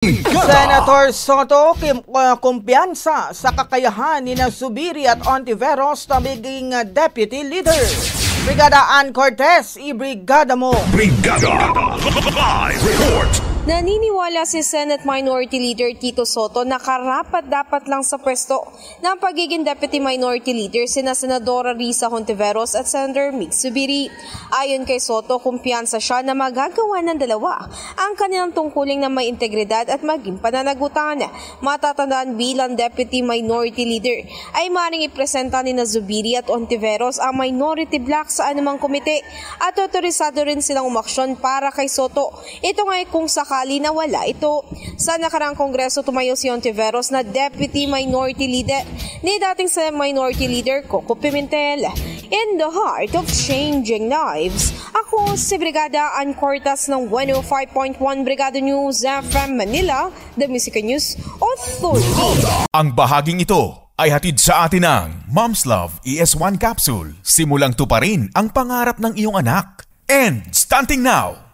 Senator Soto kumpiyansa sa kakayahan ni Zubiri at Ontiveros na maging deputy leader. Brigada Ann Cortez, i-brigada mo. Brigada Live Report. Naniniwala si Senate Minority Leader Tito Soto na karapat-dapat lang sa pwesto ng pagiging Deputy Minority Leader sina Senadora Risa Hontiveros at Senator Mig Zubiri. Ayon kay Soto, kumpiyansa siya na magagawa ng dalawa ang kanilang tungkuling na may integridad at maging pananagutan. Matatandaan bilang Deputy Minority Leader ay maaaring ipresenta ni Zubiri at Hontiveros ang minority block sa anumang komite at otorisado rin silang umaksyon para kay Soto. Ito nga ay kung sakali na wala ito. Sa nakaraang kongreso tumayo si Hontiveros na Deputy Minority Leader ni dating sa Minority Leader Coco Pimentel. In the heart of changing lives, ako si Brigada Ann Cortez ng 105.1 Brigada News FM Manila, The Music News Authority. Ang bahaging ito ay hatid sa atin ng Mom's Love ES1 Capsule. Simulang tuparin ang pangarap ng iyong anak. And starting now!